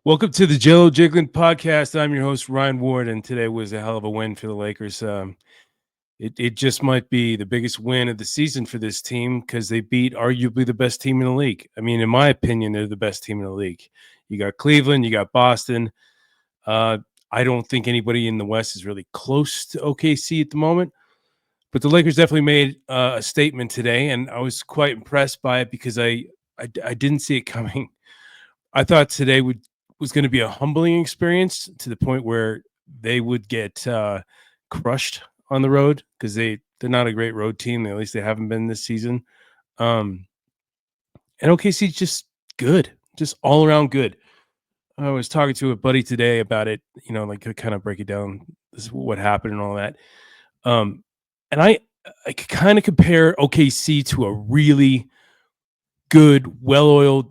Welcome to the Jello Jiggling podcast. I'm your host, Ryan Ward, and today was a hell of a win for the Lakers. It just might be the biggest win of the season for this team because they beat arguably the best team in the league. I mean, in my opinion, they're the best team in the league. You got Cleveland, you got Boston. Uh, I don't think anybody in the West is really close to OKC at the moment, but the Lakers definitely made a statement today, and I was quite impressed by it because I didn't see it coming. I thought today was going to be a humbling experience to the point where they would get crushed on the road because they're not a great road team. At least they haven't been this season. And OKC's just good, just all around good. I was talking to a buddy today about it, like to kind of break it down, this is what happened and all that. And I could kind of compare OKC to a really good, well-oiled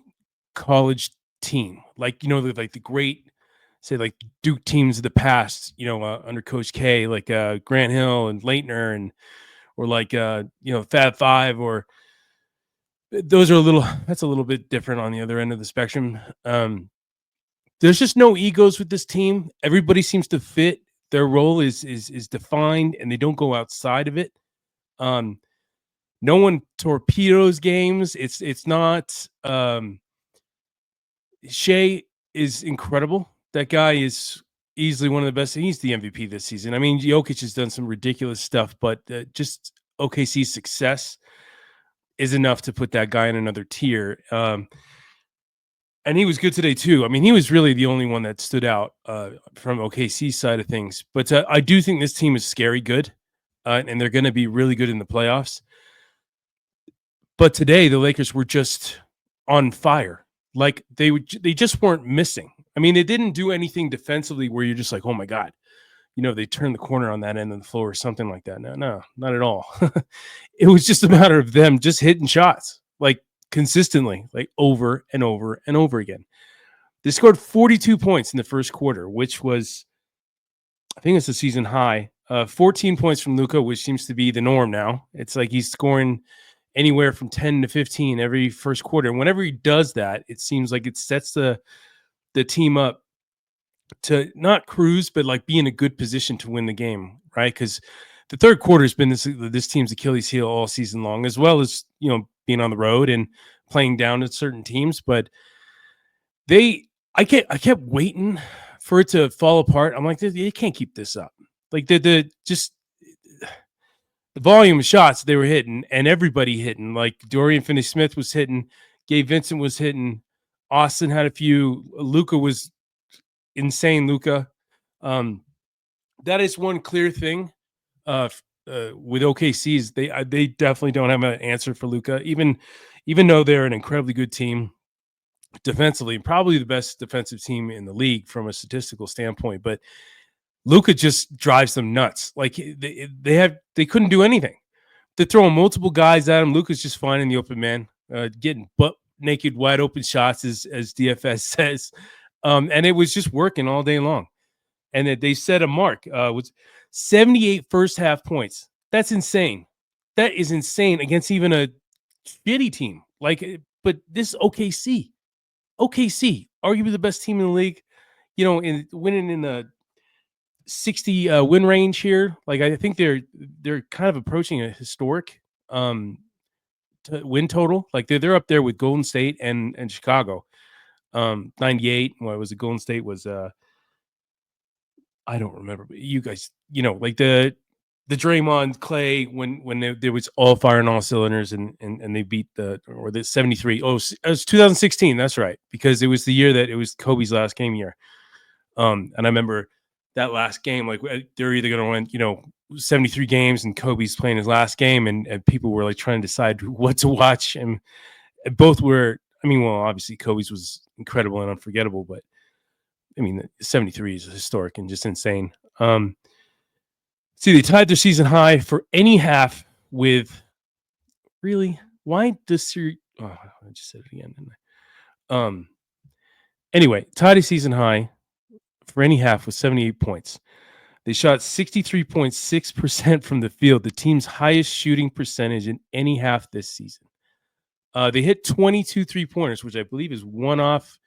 college team, like like the great, say, like Duke teams of the past, under Coach K, like Grant Hill and Leitner, and or like Fab Five, or those are that's a little bit different on the other end of the spectrum. There's just no egos with this team. Everybody seems to fit. Their role is defined, and they don't go outside of it. No one torpedoes games. It's not. Shea is incredible. That guy is easily one of the best. He's the MVP this season. I mean, Jokic has done some ridiculous stuff, but just OKC's success is enough to put that guy in another tier. And he was good today too. I mean, he was really the only one that stood out from OKC's side of things. But I do think this team is scary good, and they're going to be really good in the playoffs. But today, the Lakers were just on fire. Like they just weren't missing. I mean, they didn't do anything defensively where you're just like, oh my God, they turned the corner on that end of the floor or something like that. No, not at all. It was just a matter of them just hitting shots like consistently, like over and over and over again. They scored 42 points in the first quarter, which was, I think it's a season high. 14 points from Luka, which seems to be the norm now. It's like he's scoring anywhere from 10 to 15 every first quarter. And whenever he does that, it seems like it sets the team up to not cruise, but like be in a good position to win the game, right? Because the third quarter has been this team's Achilles heel all season long, as well as, being on the road and playing down at certain teams. But I kept waiting for it to fall apart. I'm like, they can't keep this up. Like the volume of shots they were hitting, and everybody hitting. Like Dorian Finney-Smith was hitting, Gabe Vincent was hitting, Austin had a few, Luka was insane. Luka, that is one clear thing with OKC is they definitely don't have an answer for Luka, even though they're an incredibly good team defensively, probably the best defensive team in the league from a statistical standpoint. But Luka just drives them nuts. Like they couldn't do anything. They're throwing multiple guys at him. Luka's just finding the open man, getting butt naked, wide open shots, as DFS says. And it was just working all day long. And they set a mark. Was 78 first half points. That's insane. That is insane against even a shitty team. But this OKC, arguably the best team in the league, in winning in the 60 win range here. Like I think they're kind of approaching a historic win total. Like they're up there with Golden State and Chicago. 98. What was it? Golden State was I don't remember, but you guys, like the Draymond Clay when there was all fire and all cylinders, and they beat the 73. Oh, it was 2016. That's right, because it was the year that it was Kobe's last game year. And I remember that last game, like they're either going to win, 73 games, and Kobe's playing his last game, and people were like trying to decide what to watch, and both were. I mean, well, obviously Kobe's was incredible and unforgettable, but I mean, 73 is historic and just insane. See, they tied their season high for any half with really. Why does your? Oh, I just said it again, didn't I? Anyway, tied a season high for any half with 78 points. They shot 63.6% from the field, the team's highest shooting percentage in any half this season. They hit 22 3-pointers, which I believe is one off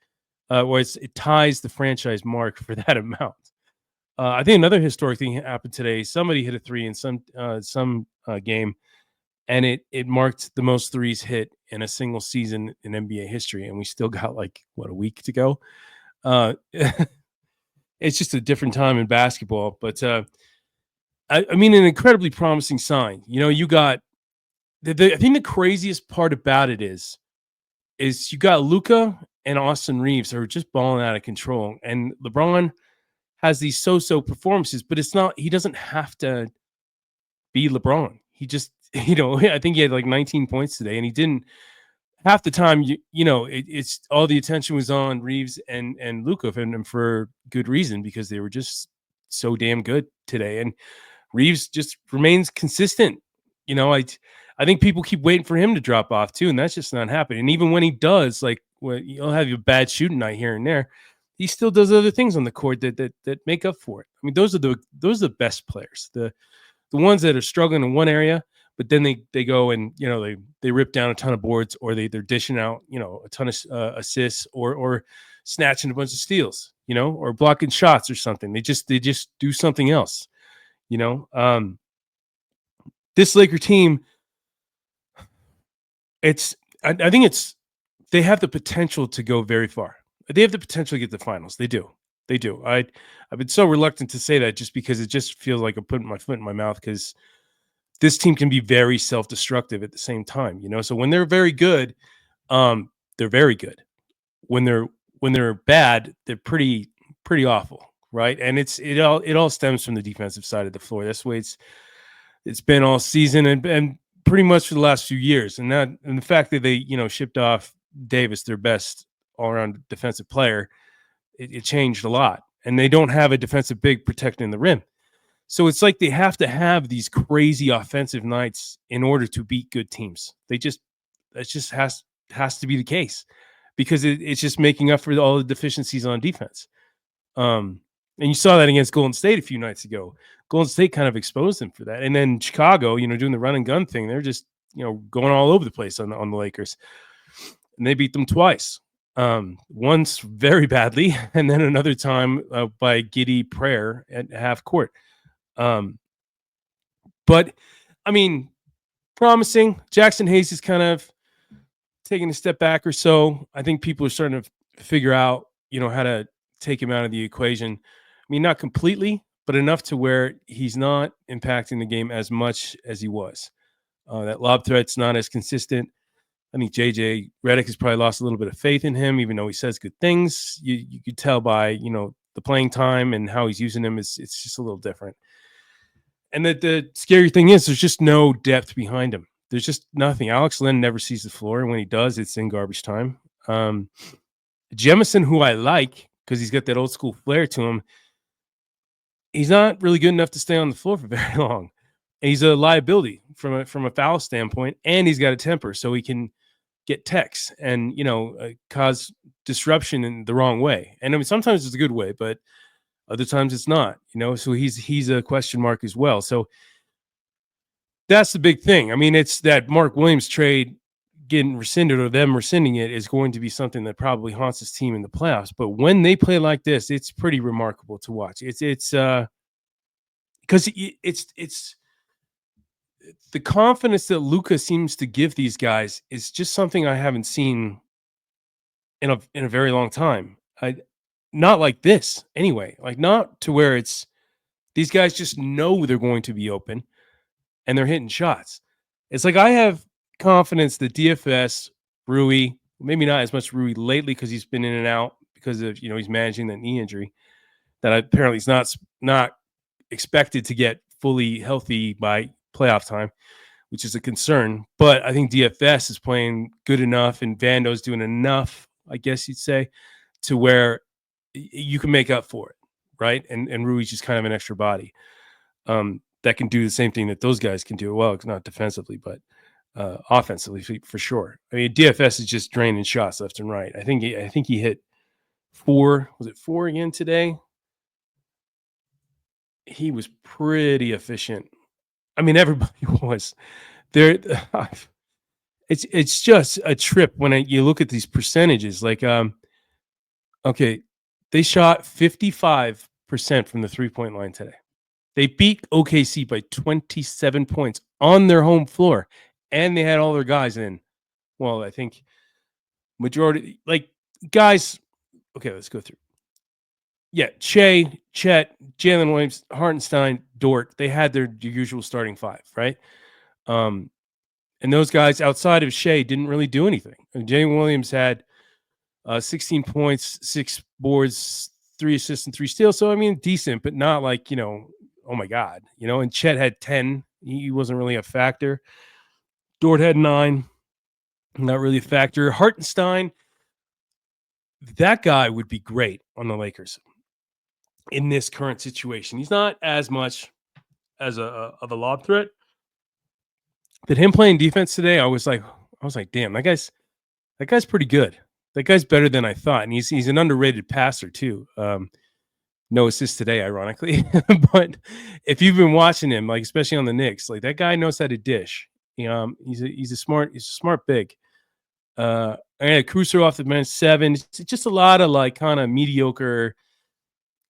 Or it ties the franchise mark for that amount. I think another historic thing happened today. Somebody hit a three in some game, and it marked the most threes hit in a single season in NBA history, and we still got like what, a week to go. It's just a different time in basketball, but I mean, an incredibly promising sign. You know, you got I think the craziest part about it is you got Luka and Austin Reeves who are just balling out of control, and LeBron has these so-so performances, but it's not. He doesn't have to be LeBron. He just, I think he had like 19 points today, and he didn't half the time. It's all the attention was on Reeves and Luka, and for good reason, because they were just so damn good today. And Reeves just remains consistent. I think people keep waiting for him to drop off too, and that's just not happening. And even when he does, like, you'll have a bad shooting night here and there, he still does other things on the court that make up for it. I mean, those are the best players, the ones that are struggling in one area, but then they go and they rip down a ton of boards, or they're dishing out a ton of assists, or snatching a bunch of steals, or blocking shots or something. They just do something else. This Laker team, I think they have the potential to go very far. They have the potential to get to the finals. They do. They do. I've been so reluctant to say that, just because it just feels like I'm putting my foot in my mouth, because this team can be very self-destructive at the same time. So when they're very good, they're very good. When they're bad, they're pretty awful, right? And it all stems from the defensive side of the floor. That's the way it's been all season, and pretty much for the last few years. And the fact that they shipped off Davis, their best all-around defensive player, it changed a lot. And they don't have a defensive big protecting the rim. So it's like they have to have these crazy offensive nights in order to beat good teams. That just has to be the case, because it's just making up for all the deficiencies on defense. And you saw that against Golden State a few nights ago. Golden State kind of exposed them for that. And then Chicago, doing the run and gun thing, they're just, going all over the place on the Lakers. And they beat them twice. Once very badly, and then another time by giddy prayer at half court. But I mean, promising. Jackson Hayes is kind of taking a step back or so. I think people are starting to figure out, how to take him out of the equation. I mean, not completely, but enough to where he's not impacting the game as much as he was. That lob threat's not as consistent. I think JJ Redick has probably lost a little bit of faith in him, even though he says good things. You could tell by, the playing time and how he's using him. It's just a little different. And the scary thing is there's just no depth behind him. There's just nothing. Alex Len never sees the floor, and when he does, it's in garbage time. Jemison, who I like because he's got that old school flair to him, he's not really good enough to stay on the floor for very long. And he's a liability from a foul standpoint, and he's got a temper, so he can get techs and cause disruption in the wrong way. And I mean, sometimes it's a good way, but other times it's not. So he's a question mark as well. So that's the big thing. I mean, it's that Mark Williams trade getting rescinded, or them rescinding it, is going to be something that probably haunts this team in the playoffs. But when they play like this, it's pretty remarkable to watch. It's because it's the confidence that Luka seems to give these guys is just something I haven't seen in a very long time. Not like this anyway. Like, not to where it's these guys just know they're going to be open and they're hitting shots. It's like I have confidence that DFS, Rui, maybe not as much Rui lately because he's been in and out because of he's managing that knee injury that apparently he's not expected to get fully healthy by playoff time, which is a concern. But I think DFS is playing good enough, and Vando's doing enough, I guess you'd say, to where you can make up for it, right? And Rui's just kind of an extra body that can do the same thing that those guys can do. Well, it's not defensively, but offensively for sure. I mean, DFS is just draining shots left and right. I think he hit 4. Was it 4 again today? He was pretty efficient. I mean, everybody was there. It's just a trip when you look at these percentages. Like Okay, they shot 55% from the 3-point line today. They beat OKC by 27 points on their home floor, and they had all their guys in. Well, I think majority, like, guys. Okay, let's go through. Yeah, Shea, Chet, Jalen Williams, Hartenstein, Dort. They had their usual starting five, right? And those guys outside of Shea didn't really do anything. Jalen Williams had 16 points, 6 boards, 3 assists, and 3 steals. So, I mean, decent, but not like, oh my God, and Chet had 10. He wasn't really a factor. Dort had 9, not really a factor. Hartenstein, that guy would be great on the Lakers in this current situation. He's not as much as of a lob threat, but him playing defense today, I was like, damn, that guy's pretty good. That guy's better than I thought, and he's an underrated passer too. No assists today, ironically, but if you've been watching him, like especially on the Knicks, like that guy knows how to dish. He's a smart big. And Cruiser off the bench 7. It's just a lot of like kind of mediocre,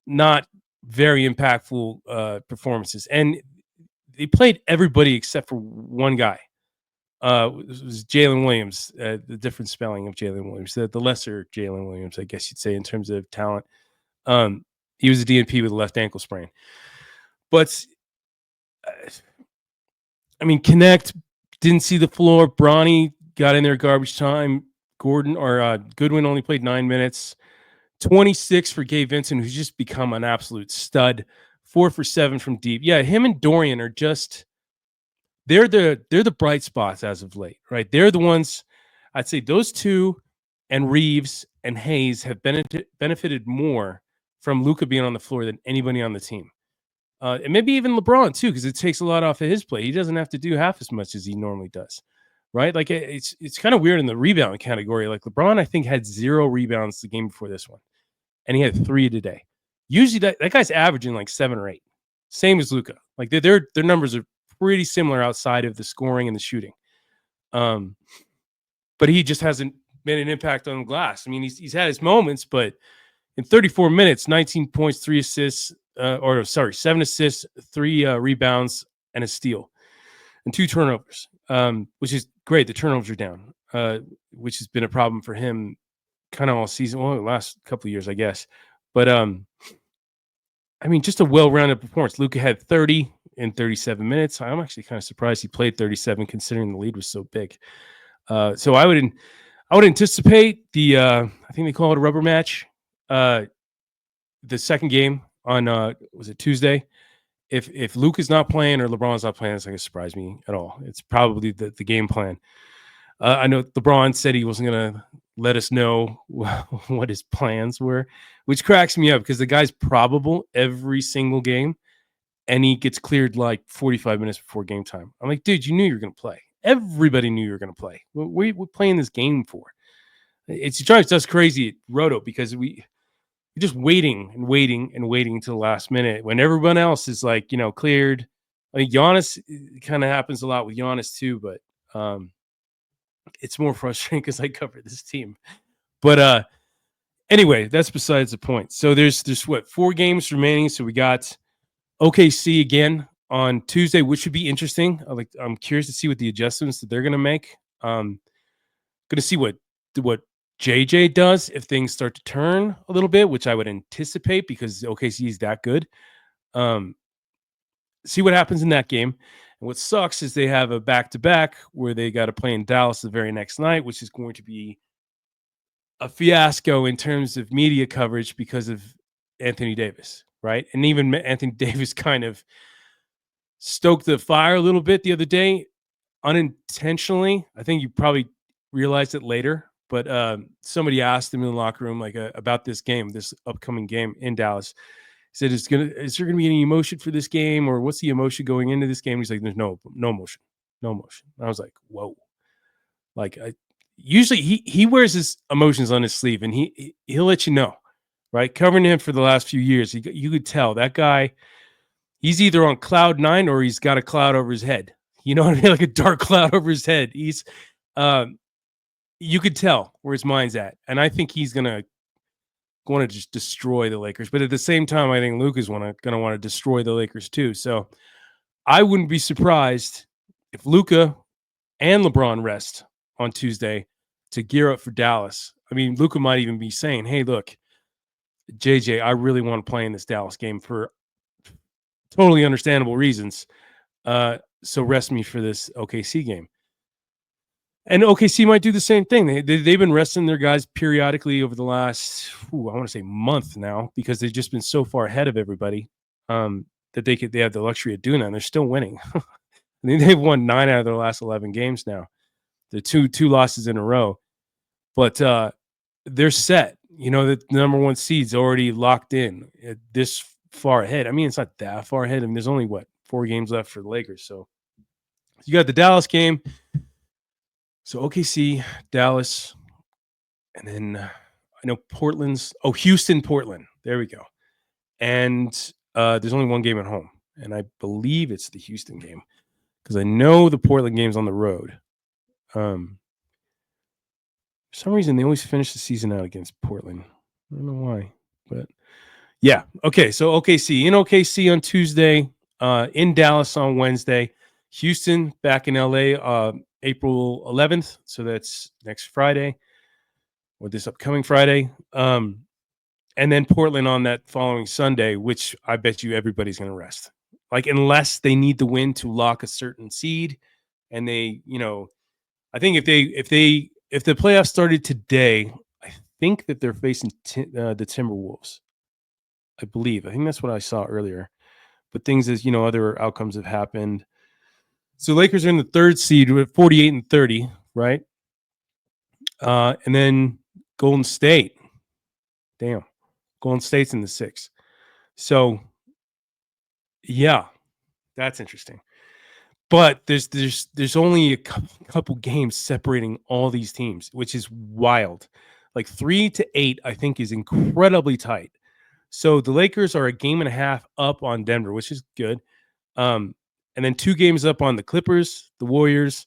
not very impactful performances, and they played everybody except for one guy. It was Jalen Williams, the different spelling of Jalen Williams, the lesser Jalen Williams, I guess you'd say, in terms of talent. He was a DNP with a left ankle sprain. But, I mean, Connect didn't see the floor. Bronny got in there garbage time. Goodwin only played 9 minutes. 26 for Gabe Vincent, who's just become an absolute stud. 4 for 7 from deep. Yeah, him and Dorian are just... They're the bright spots as of late, right? They're the ones, I'd say those two and Reeves and Hayes have benefited more from Luka being on the floor than anybody on the team. And maybe even LeBron too, because it takes a lot off of his play. He doesn't have to do half as much as he normally does, right? Like it's kind of weird in the rebound category. Like LeBron, I think, had 0 rebounds the game before this one, and he had 3 today. Usually that guy's averaging like 7 or 8. Same as Luka. Like their numbers are pretty similar outside of the scoring and the shooting. But he just hasn't made an impact on the glass. I mean, he's had his moments, but in 34 minutes, 19 points, 3 assists, 7 assists, 3 rebounds, and a steal, and 2 turnovers, which is great. The turnovers are down, which has been a problem for him kind of all season. Well, the last couple of years, I guess. But, I mean, just a well-rounded performance. Luka had 30 in 37 minutes. I'm actually kind of surprised he played 37 considering the lead was so big. So I would anticipate the I think they call it a rubber match. The second game on was it Tuesday? If Luka's not playing or LeBron's not playing, it's not going to surprise me at all. It's probably the game plan. I know LeBron said he wasn't going to let us know what his plans were, which cracks me up because the guy's probable every single game, and he gets cleared like 45 minutes before game time. I'm like, dude, you knew you were going to play. Everybody knew you were going to play. What are we playing this game for? It drives us crazy at Roto because we're just waiting until the last minute when everyone else is like, cleared. I think Giannis, it kind of happens a lot with Giannis too, but it's more frustrating because I cover this team. But anyway, that's besides the point. So there's 4 games remaining. So we got OKC again on Tuesday, which should be interesting. I'm curious to see what the adjustments that they're going to make. Going to see what JJ does if things start to turn a little bit, which I would anticipate because OKC is that good. See what happens in that game. And what sucks is they have a back-to-back where they got to play in Dallas the very next night, which is going to be a fiasco in terms of media coverage because of Anthony Davis, right? And even Anthony Davis kind of stoked the fire a little bit the other day, unintentionally. I think you probably realized it later, but somebody asked him in the locker room about this upcoming game in Dallas. He said, "Is there gonna be any emotion for this game, or what's the emotion going into this game?" He's like, "There's no emotion, no emotion." I was like, "Whoa!" Like, usually he wears his emotions on his sleeve, and he'll let you know, right? Covering him for the last few years, you could tell that guy. He's either on cloud 9 or he's got a cloud over his head. You know what I mean? Like a dark cloud over his head. He's, you could tell where his mind's at, and I think he's gonna want to just destroy the Lakers. But at the same time, I think Luka's going to want to destroy the Lakers too. So I wouldn't be surprised if Luka and LeBron rest on Tuesday to gear up for Dallas. I mean, Luka might even be saying, hey, look, JJ, I really want to play in this Dallas game for totally understandable reasons. So rest me for this OKC game. And OKC might do the same thing. They've been resting their guys periodically over the last, I want to say month now, because they've just been so far ahead of everybody that they have the luxury of doing that. And they're still winning. I mean, they've won 9 out of their last 11 games now. The two losses in a row, but they're set. You know, the number 1 seed's already locked in this far ahead. I mean, it's not that far ahead. I mean, there's only 4 games left for the Lakers. So you got the Dallas game. So OKC, Dallas, and then I know Houston, Portland. There we go. And there's only 1 game at home, and I believe it's the Houston game because I know the Portland game's on the road. For some reason, they always finish the season out against Portland. I don't know why, but yeah. Okay, so OKC in OKC on Tuesday, in Dallas on Wednesday, Houston back in LA April 11th. So that's next Friday or this upcoming Friday. And then Portland on that following Sunday, which I bet you everybody's going to rest. Like, unless they need the win to lock a certain seed. And they, I think if the playoffs started today, I think that they're facing the Timberwolves. I think that's what I saw earlier. But things as, other outcomes have happened. So Lakers are in the 3rd seed with 48-30, right? And then Golden State. Damn. Golden State's in the 6th. So, yeah, that's interesting. But there's only a couple games separating all these teams, which is wild. Like 3-8, I think, is incredibly tight. So the Lakers are a game and a half up on Denver, which is good. And then 2 games up on the Clippers, the Warriors,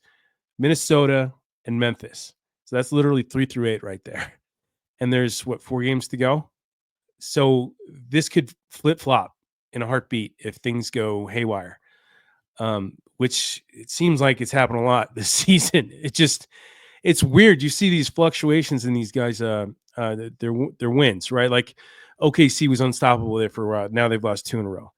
Minnesota, and Memphis. So that's literally 3-8 right there. And there's 4 games to go. So this could flip-flop in a heartbeat if things go haywire, which it seems like it's happened a lot this season. It's weird. You see these fluctuations in these guys, their wins, right? Like OKC was unstoppable there for a while. Now they've lost 2 in a row.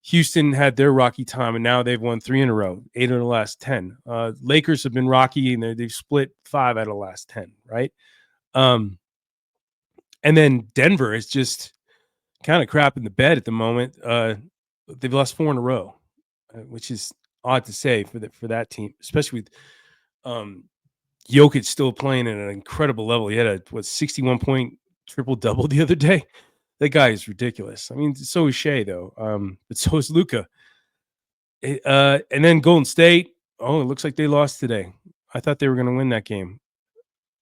Houston had their rocky time, and now they've won 3 in a row, 8 of the last 10. Lakers have been rocky, and they've split 5 out of the last 10, right? And then Denver is just kind of crap in the bed at the moment. They've lost 4 in a row, which is odd to say for that team, especially with Jokic still playing at an incredible level. He had a 61-point triple-double the other day. That guy is ridiculous. I mean, so is Shea, though. But so is Luka. And then Golden State. Oh, it looks like they lost today. I thought they were going to win that game.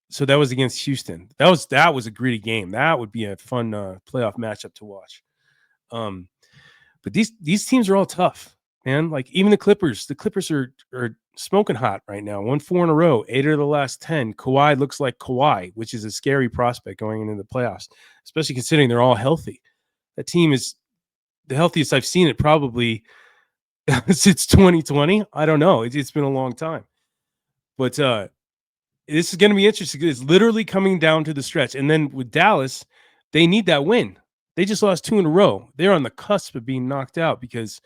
So that was against Houston. That was a gritty game. That would be a fun playoff matchup to watch. But these teams are all tough, man. Like even the Clippers. The Clippers are smoking hot right now. 1-4 in a row, 8 of the last 10. Kawhi looks like Kawhi, which is a scary prospect going into the playoffs, especially considering they're all healthy. That team is the healthiest I've seen it probably since 2020. I don't know. It's been a long time. But this is going to be interesting. It's literally coming down to the stretch. And then with Dallas, they need that win. They just lost 2 in a row. They're on the cusp of being knocked out because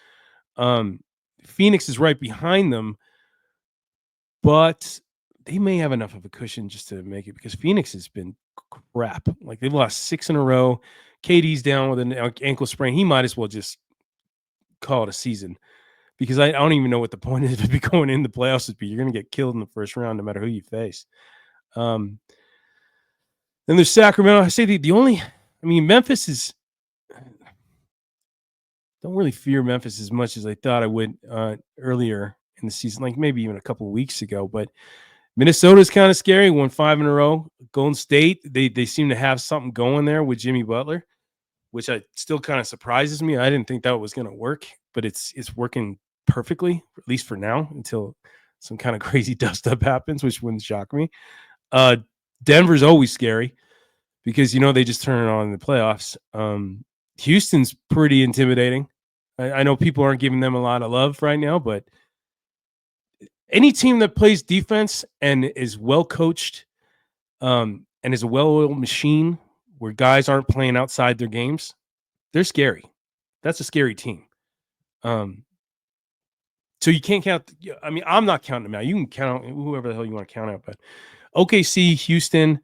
Phoenix is right behind them. But they may have enough of a cushion just to make it because Phoenix has been crap. Like they've lost 6 in a row. KD's down with an ankle sprain. He might as well just call it a season because I don't even know what the point is of going in the playoffs would be. You're going to get killed in the first round no matter who you face. Then there's Sacramento. I say Memphis is. Don't really fear Memphis as much as I thought I would earlier in the season, like maybe even a couple of weeks ago. But Minnesota's kind of scary. Won 5 in a row. Golden State, they seem to have something going there with Jimmy Butler, which still kind of surprises me. I didn't think that was going to work, but it's working perfectly, at least for now, until some kind of crazy dust up happens, which wouldn't shock me. Denver's always scary. because they just turn it on in the playoffs. Houston's pretty intimidating. I know people aren't giving them a lot of love right now, but any team that plays defense and is well coached, and is a well-oiled machine where guys aren't playing outside their games, they're scary. That's a scary team. So you can't count. I mean, I'm not counting them out. You can count whoever the hell you want to count out, but OKC, Houston,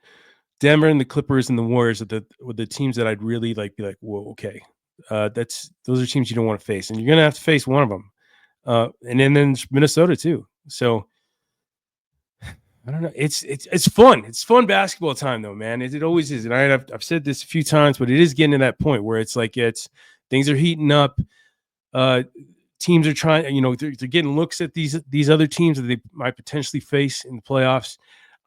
Denver, and the Clippers and the Warriors are the teams that I'd really be like, whoa, okay, those are teams you don't want to face, and you're gonna have to face one of them, and then Minnesota too. So I don't know. It's fun. It's fun basketball time though, man. It always is, and I've said this a few times, but it is getting to that point where it's like things are heating up. Teams are trying, they're getting looks at these other teams that they might potentially face in the playoffs.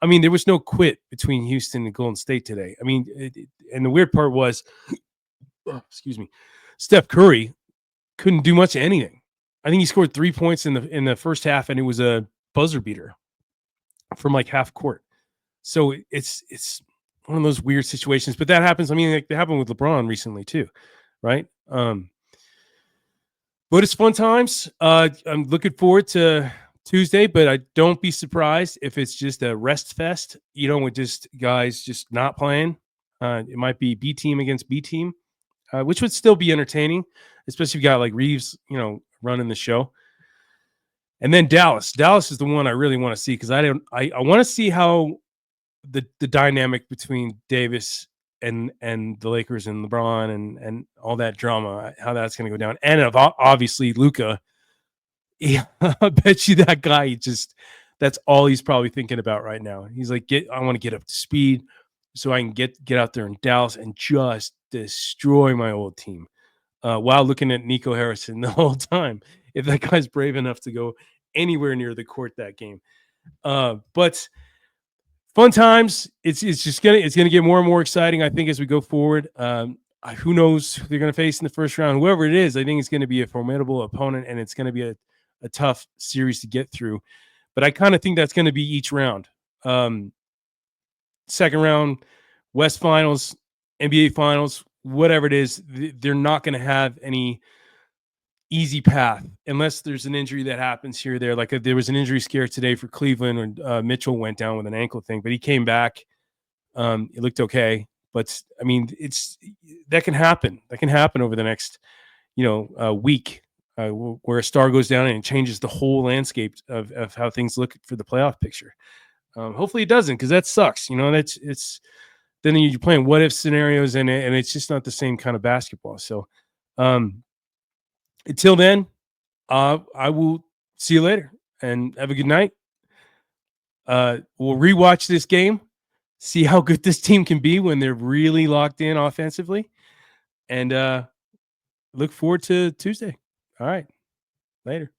I mean, there was no quit between Houston and Golden State today. I mean, and the weird part was, excuse me, Steph Curry couldn't do much of anything. I think he scored 3 points in the first half, and it was a buzzer beater from like half court. So it's one of those weird situations, but that happens. I mean, like, that happened with LeBron recently too, right? But it's fun times. I'm looking forward to Tuesday, but don't be surprised if it's just a rest fest, with just guys just not playing. It might be B team against B team, which would still be entertaining, especially if you got like Reeves, running the show. And then Dallas. Dallas is the one I really want to see, because I want to see how the dynamic between Davis and the Lakers and LeBron and all that drama, how that's going to go down. And obviously Luka, I bet you that guy that's all he's probably thinking about right now. He's like, I want to get up to speed so I can get out there in Dallas and just destroy my old team, while looking at Nico Harrison the whole time, if that guy's brave enough to go anywhere near the court that game. But fun times. It's gonna get more and more exciting, I think, as we go forward. Who knows who they're gonna face in the first round? Whoever it is, I think it's gonna be a formidable opponent, and it's gonna be a tough series to get through. But I kind of think that's gonna be each round. Second round, West Finals, NBA Finals, whatever it is, they're not gonna have any easy path unless there's an injury that happens here or there. Like there was an injury scare today for Cleveland when Mitchell went down with an ankle thing, but he came back. It looked okay, but I mean, that can happen. That can happen over the next, week, where a star goes down and it changes the whole landscape of how things look for the playoff picture. Hopefully it doesn't, because that sucks. Then you're playing what if scenarios and it's just not the same kind of basketball. So, until then, I will see you later and have a good night. We'll rewatch this game, see how good this team can be when they're really locked in offensively, and look forward to Tuesday. All right, later.